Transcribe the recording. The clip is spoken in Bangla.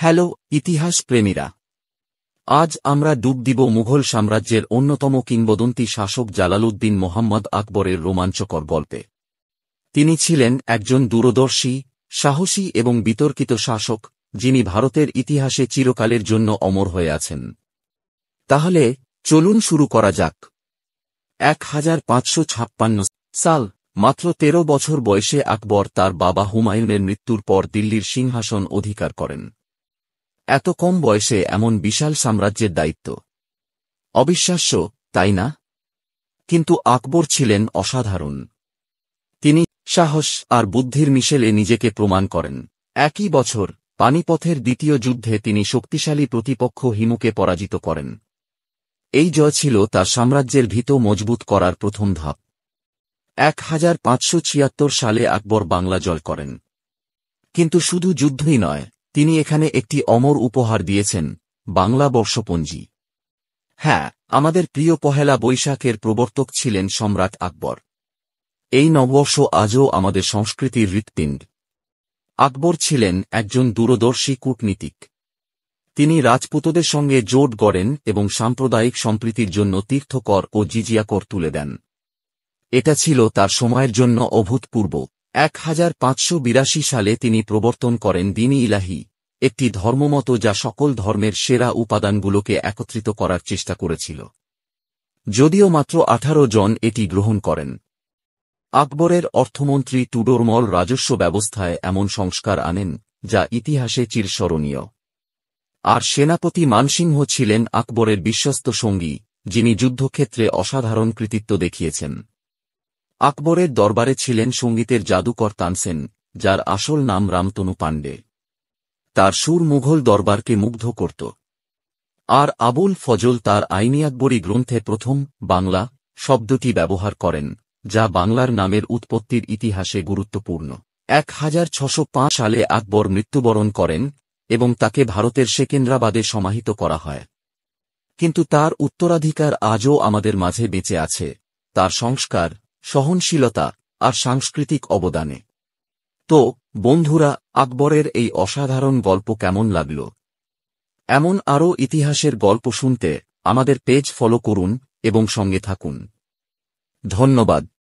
হ্যালো ইতিহাস প্রেমীরা, আজ আমরা ডুব দিব মুঘল সাম্রাজ্যের অন্যতম কিংবদন্তি শাসক জালালউদ্দিন মোহাম্মদ আকবরের রোমাঞ্চকর গল্পে। তিনি ছিলেন একজন দূরদর্শী, সাহসী এবং বিতর্কিত শাসক, যিনি ভারতের ইতিহাসে চিরকালের জন্য অমর হয়ে আছেন। তাহলে চলুন শুরু করা যাক। 1556 সাল, মাত্র 13 বছর বয়সে আকবর তার বাবা হুমায়ুনের মৃত্যুর পর দিল্লির সিংহাসন অধিকার করেন। এত কম বয়সে এমন বিশাল সাম্রাজ্যের দায়িত্ব অবিশ্বাস্য, তাই না? কিন্তু আকবর ছিলেন অসাধারণ। তিনি সাহস আর বুদ্ধির মিশেলে নিজেকে প্রমাণ করেন। একই বছর পানিপথের দ্বিতীয় যুদ্ধে তিনি শক্তিশালী প্রতিপক্ষ হিমুকে পরাজিত করেন। এই জয় ছিল তার সাম্রাজ্যের ভিত মজবুত করার প্রথম ধাপ। 1576 সালে আকবর বাংলা জয় করেন। কিন্তু শুধু যুদ্ধই নয়, তিনি এখানে একটি অমর উপহার দিয়েছেন, বাংলা বর্ষপঞ্জি। হ্যাঁ, আমাদের প্রিয় পহেলা বৈশাখের প্রবর্তক ছিলেন সম্রাট আকবর। এই নববর্ষ আজও আমাদের সংস্কৃতির হৃৎপিণ্ড। আকবর ছিলেন একজন দূরদর্শী কূটনীতিক। তিনি রাজপুতদের সঙ্গে জোট গড়েন এবং সাম্প্রদায়িক সম্প্রীতির জন্য তীর্থকর ও জিজিয়া কর তুলে দেন। এটা ছিল তার সময়ের জন্য অভূতপূর্ব। 1582 সালে তিনি প্রবর্তন করেন দ্বীন-ই ইলাহি, একটি ধর্মমত যা সকল ধর্মের সেরা উপাদানগুলোকে একত্রিত করার চেষ্টা করেছিল। যদিও মাত্র 18 জন এটি গ্রহণ করেন। আকবরের অর্থমন্ত্রী টুডরমল রাজস্ব ব্যবস্থায় এমন সংস্কার আনেন যা ইতিহাসে চিরস্মরণীয়। আর সেনাপতি মানসিংহ ছিলেন আকবরের বিশ্বস্ত সঙ্গী, যিনি যুদ্ধক্ষেত্রে অসাধারণ কৃতিত্ব দেখিয়েছেন। আকবরের দরবারে ছিলেন সঙ্গীতের জাদুকর তানসেন, যার আসল নাম রামতনু পাণ্ডে। তার সুর মুঘল দরবারকে মুগ্ধ করত। আর আবুল ফজল তার আইনি আকবরী গ্রন্থে প্রথম বাংলা শব্দটি ব্যবহার করেন, যা বাংলার নামের উৎপত্তির ইতিহাসে গুরুত্বপূর্ণ। 1605 সালে আকবর মৃত্যুবরণ করেন এবং তাকে ভারতের সেকেন্দ্রাবাদে সমাহিত করা হয়। কিন্তু তার উত্তরাধিকার আজও আমাদের মাঝে বেঁচে আছে, তার সংস্কার, সহনশীলতা আর সাংস্কৃতিক অবদানে। তো বন্ধুরা, আকবরের এই অসাধারণ গল্প কেমন লাগল? এমন আরও ইতিহাসের গল্প শুনতে আমাদের পেজ ফলো করুন এবং সঙ্গে থাকুন। ধন্যবাদ।